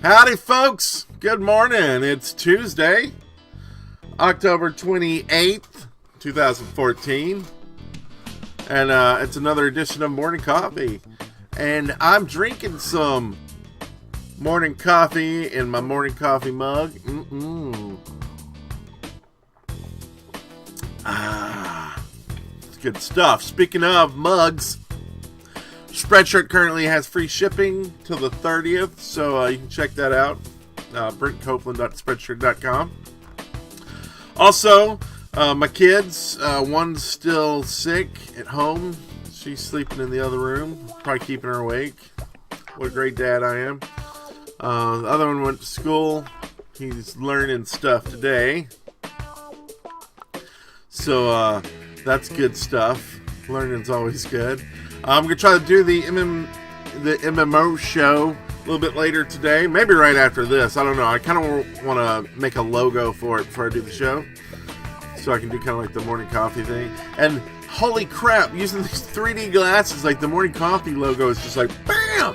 Howdy, folks. Good morning. It's Tuesday, October 28th, 2014. And it's another edition of Morning Coffee. And I'm drinking some morning coffee in my morning coffee mug. It's good stuff. Speaking of mugs, Spreadshirt currently has free shipping till the 30th, so you can check that out. BrentCopeland.spreadshirt.com. Also, my kids, one's still sick at home. She's sleeping in the other room, probably keeping her awake. What a great dad I am. The other one went to school. He's learning stuff today. So that's good stuff. Learning's always good. I'm going to try to do the MMO show a little bit later today. Maybe right after this. I don't know. I kind of want to make a logo for it before I do the show. So I can do kind of like the morning coffee thing. And holy crap, using these 3D glasses, like the morning coffee logo is just like, bam!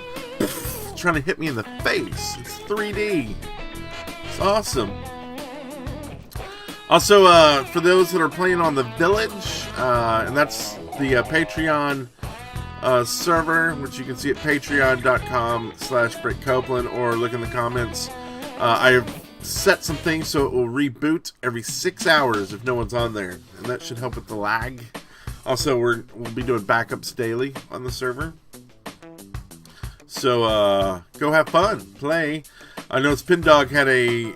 Trying to hit me in the face. It's 3D. It's awesome. Also, for those that are playing on the Village, and that's the Patreon server, which you can see at patreon.com/Brent Copeland, or look in the comments. I have set some things so it will reboot every 6 hours if no one's on there, and that should help with the lag. Also, we'll be doing backups daily on the server. So go have fun, play. I know Spin Dog had a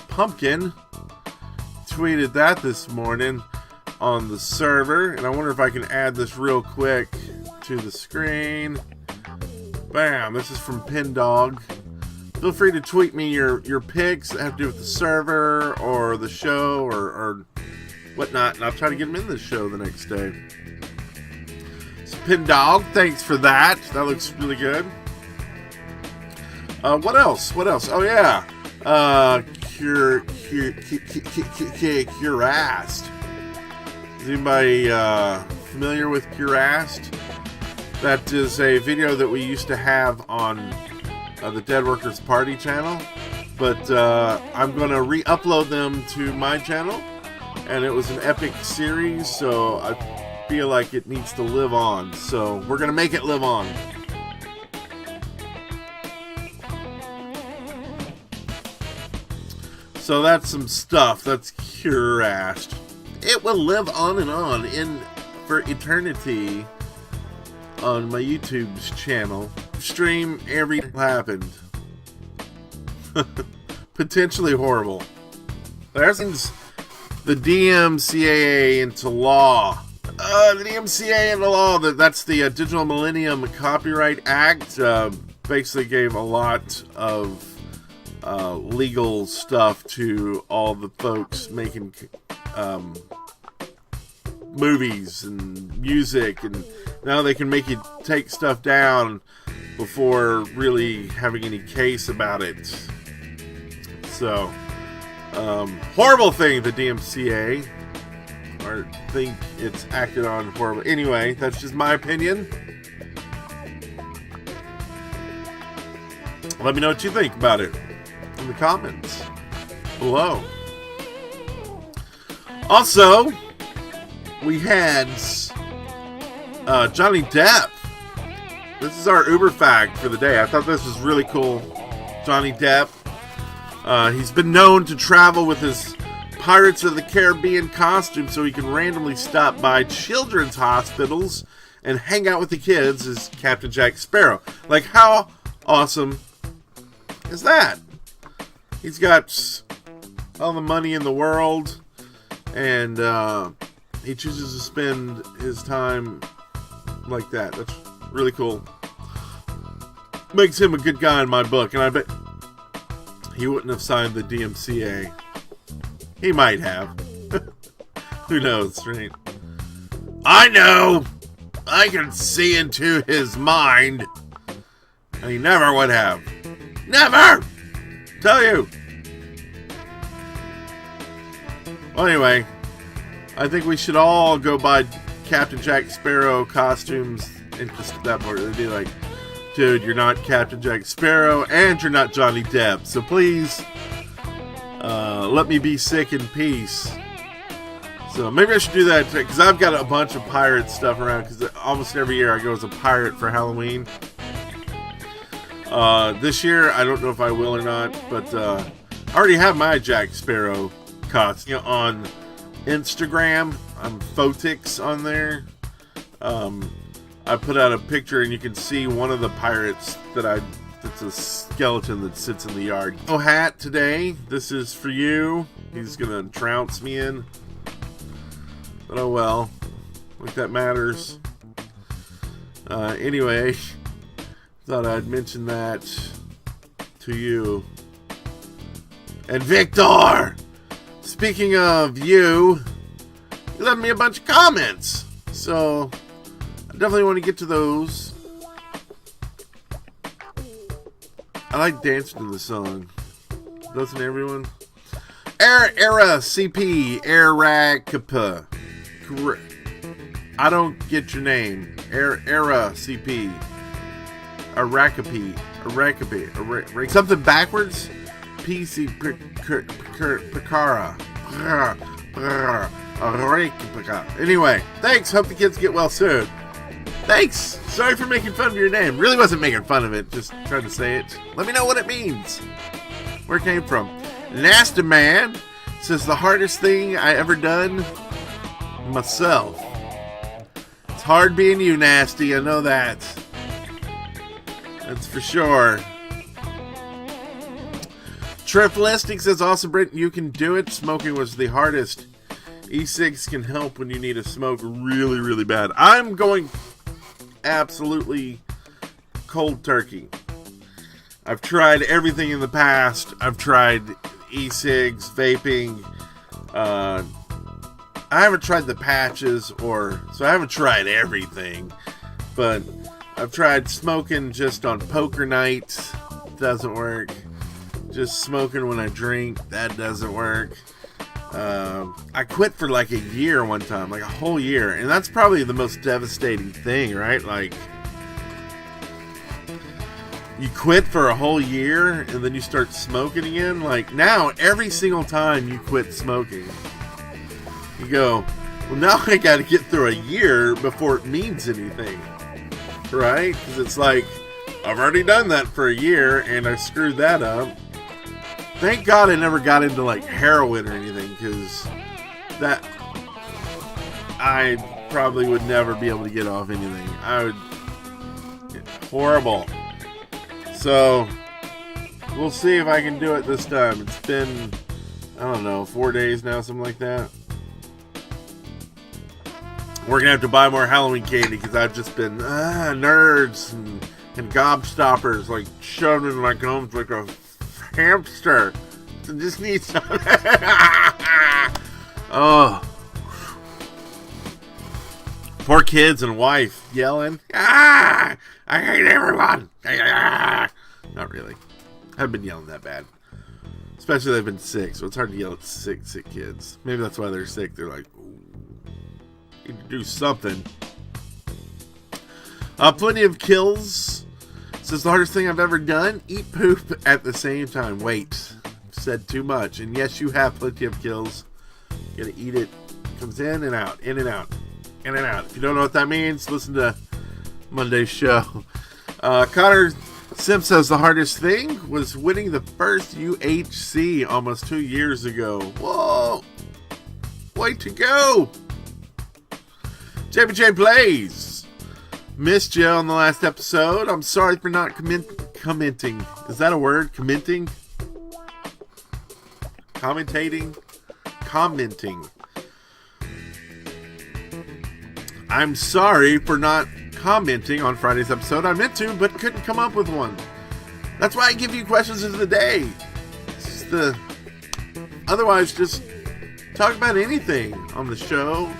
pumpkin. Tweeted that this morning on the server, and I wonder if I can add this real quick to the screen. Bam! This is from Pin Dog. Feel free to tweet me your pics that have to do with the server or the show or whatnot, and I'll try to get them in the show the next day. So Pin Dog, thanks for that. That looks really good. What else? Oh yeah, Curast. Is anybody familiar with Curast? That is a video that we used to have on the Dead Workers Party channel, but I'm going to re-upload them to my channel, and it was an epic series, so I feel like it needs to live on, so we're going to make it live on. So that's some stuff. That's Curast. It will live on and on for eternity on my YouTube's channel. Stream everything happened. Potentially horrible. There's the DMCA into law. The DMCA into law. That's the Digital Millennium Copyright Act. Basically gave a lot of legal stuff to all the folks making movies and music, and now they can make you take stuff down before really having any case about it. So horrible thing, the DMCA. I think it's acted on horrible. Anyway, that's just my opinion. Let me know what you think about it in the comments below. Also, we had Johnny Depp. This is our Uber fact for the day. I thought this was really cool. Johnny Depp. He's been known to travel with his Pirates of the Caribbean costume so he can randomly stop by children's hospitals and hang out with the kids as Captain Jack Sparrow. Like, how awesome is that? He's got all the money in the world, and he chooses to spend his time like that. That's really cool. Makes him a good guy in my book, and I bet he wouldn't have signed the DMCA. He might have. Who knows, right? I know! I can see into his mind. And he never would have. Never! Tell you! Well, anyway, I think we should all go buy Captain Jack Sparrow costumes. And just that part, it'd be like dude, you're not Captain Jack Sparrow, and you're not Johnny Depp. So please, let me be sick in peace. So maybe I should do that, because I've got a bunch of pirate stuff around, because almost every year I go as a pirate for Halloween. This year, I don't know if I will or not, but I already have my Jack Sparrow costume on Instagram. I'm Photix on there. I put out a picture, and you can see one of the pirates that's a skeleton that sits in the yard. No hat today. This is for you. He's gonna trounce me in. But oh well. Like that matters. Anyway, thought I'd mention that to you. And Victor! Speaking of you left me a bunch of comments. So I definitely want to get to those. I like dancing to the song. Doesn't everyone? Era CP Arakapa. I don't get your name. Era CP Arakapi. Something backwards? PC Picara. Anyway, thanks. Hope the kids get well soon. Thanks. Sorry for making fun of your name. Really wasn't making fun of it. Just trying to say it. Let me know what it means. Where it came from. Nasty Man says the hardest thing I ever done myself. It's hard being you, Nasty. I know that. That's for sure. Triflistic says, awesome, Brent, you can do it. Smoking was the hardest. E6 can help when you need to smoke really, really bad. I'm going absolutely cold turkey. I've tried everything in the past. I've tried e-cigs, vaping. I haven't tried the patches, so I haven't tried everything. But I've tried smoking just on poker nights. Doesn't work. Just smoking when I drink. That doesn't work. I quit for like a year one time, like a whole year. And that's probably the most devastating thing, right? Like, you quit for a whole year and then you start smoking again. Like, now, every single time you quit smoking, you go, well, now I got to get through a year before it means anything, right? Because it's like, I've already done that for a year and I screwed that up. Thank God I never got into like heroin or anything, because that I probably would never be able to get off anything. I would, horrible. So we'll see if I can do it this time. It's been, I don't know, 4 days now, something like that. We're gonna have to buy more Halloween candy because I've just been nerds and gobstoppers like shoved in my gums like a hamster. I just need some. Oh, poor kids and wife yelling. I hate everyone. Not really. I haven't been yelling that bad. Especially they've been sick, so it's hard to yell at sick kids. Maybe that's why they're sick. They're like, need to do something. Plenty of kills. Says the hardest thing I've ever done, eat poop at the same time. Wait, said too much. And yes, you have plenty of kills. You gotta eat it. Comes in and out, in and out, in and out. If you don't know what that means, listen to Monday's show. Connor Simp says the hardest thing was winning the first UHC almost 2 years ago. Whoa, way to go. JBJ Plays. Missed you on the last episode. I'm sorry for not commenting. Is that a word? Commenting? Commentating? Commenting. I'm sorry for not commenting on Friday's episode. I meant to, but couldn't come up with one. That's why I give you questions of the day. It's otherwise, just talk about anything on the show,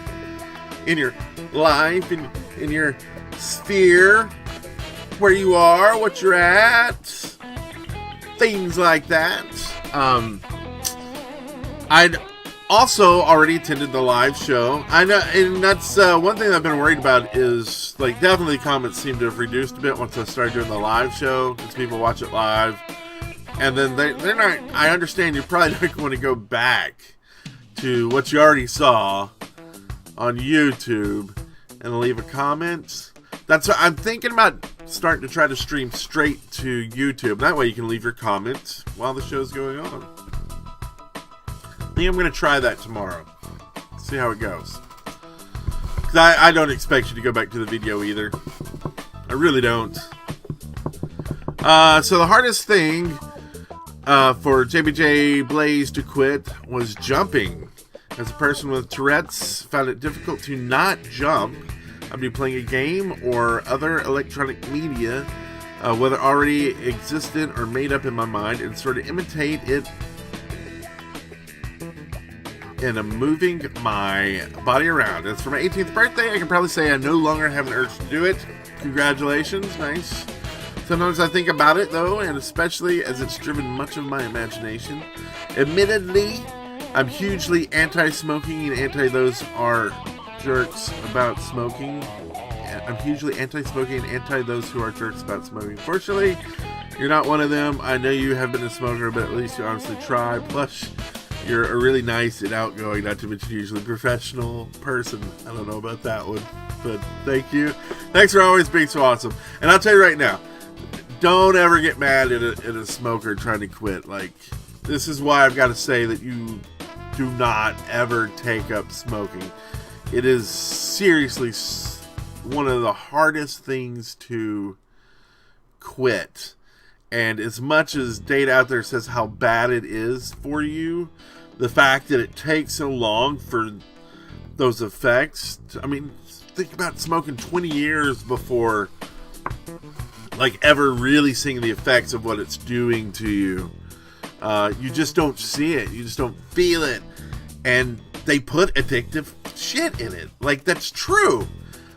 in your life, in your sphere, where you are, what you're at, things like that. Also, already attended the live show. I know, and that's one thing I've been worried about is, like, definitely comments seem to have reduced a bit once I started doing the live show, because people watch it live, and then they're not, I understand you're probably not going to go back to what you already saw on YouTube and leave a comment. That's what I'm thinking about, starting to try to stream straight to YouTube. That way you can leave your comments while the show's going on. I think I'm going to try that tomorrow. See how it goes. Because I don't expect you to go back to the video either. I really don't. So the hardest thing for JBJ Blaze to quit was jumping. As a person with Tourette's, found it difficult to not jump. I'd be playing a game or other electronic media, whether already existent or made up in my mind, and sort of imitate it and I'm moving my body around. As for my 18th birthday, I can probably say I no longer have an urge to do it. Congratulations, nice. Sometimes I think about it though, and especially as it's driven much of my imagination. Admittedly, I'm hugely anti-smoking and anti those are jerks about smoking. I'm hugely anti-smoking and anti those who are jerks about smoking. Fortunately, you're not one of them. I know you have been a smoker, but at least you honestly try. Plus, you're a really nice and outgoing, not to mention usually professional person. I don't know about that one, but thank you. Thanks for always being so awesome. And I'll tell you right now, don't ever get mad at a smoker trying to quit. Like, this is why I've got to say that you do not ever take up smoking. It is seriously one of the hardest things to quit. And as much as data out there says how bad it is for you, the fact that it takes so long for those effects, I mean, think about smoking 20 years before, like, ever really seeing the effects of what it's doing to you. You just don't see it. You just don't feel it. And they put addictive shit in it. Like, that's true.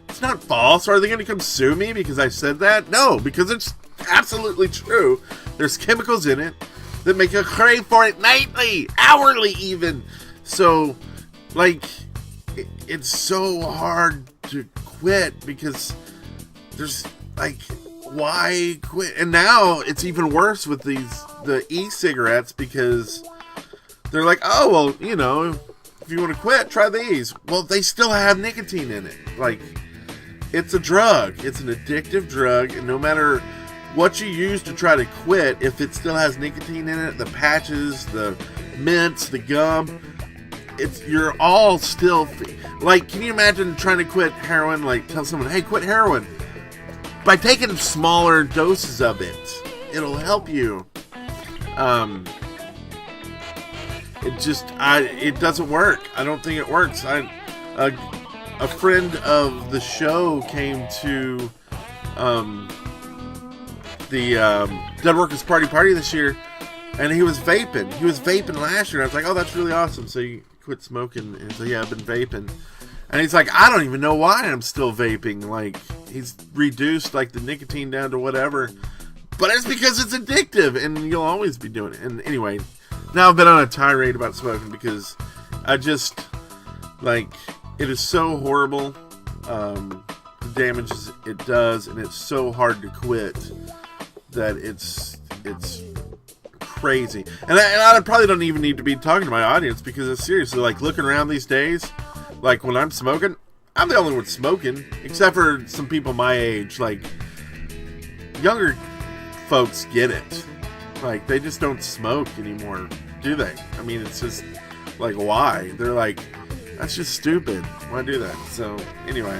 It's not false. Are they going to come sue me because I said that? No, because it's absolutely true. There's chemicals in it that make you crave for it nightly, hourly even. So, like, it's so hard to quit because there's, like, why quit? And now it's even worse with the e-cigarettes, because they're like, oh, well, you know, if you want to quit, try these. Well, they still have nicotine in it. Like, it's a drug. It's an addictive drug, and no matter what you use to try to quit, if it still has nicotine in it, the patches, the mints, the gum, you're all still, like, can you imagine trying to quit heroin? Like, tell someone, hey, quit heroin. By taking smaller doses of it, it'll help you. It doesn't work. I don't think it works. A friend of the show came to the Dead Workers Party this year, and he was vaping. He was vaping last year. And I was like, oh, that's really awesome. So you quit smoking? And so, yeah, I've been vaping. And he's like, I don't even know why I'm still vaping. Like, he's reduced, like, the nicotine down to whatever. But it's because it's addictive, and you'll always be doing it. And anyway, now I've been on a tirade about smoking because I just, like, it is so horrible, the damages it does, and it's so hard to quit that it's crazy. And I probably don't even need to be talking to my audience, because it's seriously, like, looking around these days, like, when I'm smoking, I'm the only one smoking, except for some people my age. Like, younger folks get it. Like, they just don't smoke anymore, do they? I mean, it's just, like, why? They're like, that's just stupid. Why do that? So, anyway,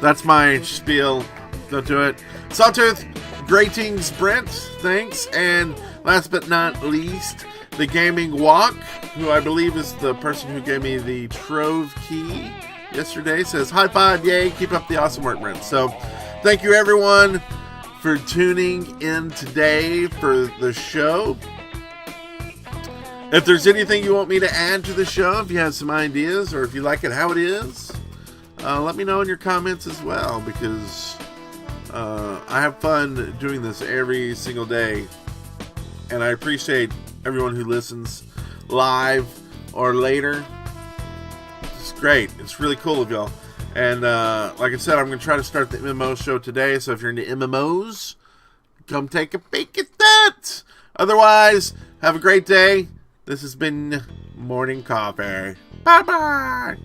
that's my spiel. Don't do it. Sawtooth Gratings Brent, thanks. And last but not least, the Gaming Walk, who I believe is the person who gave me the Trove key yesterday, says, high five, yay, keep up the awesome work, Brent. So, thank you everyone for tuning in today for the show. If there's anything you want me to add to the show, if you have some ideas, or if you like it how it is, let me know in your comments as well, because I have fun doing this every single day, and I appreciate everyone who listens live or later. It's great. It's really cool of y'all. And like I said, I'm going to try to start the MMO show today. So if you're into MMOs, come take a peek at that. Otherwise, have a great day. This has been Morning Coffee. Bye-bye.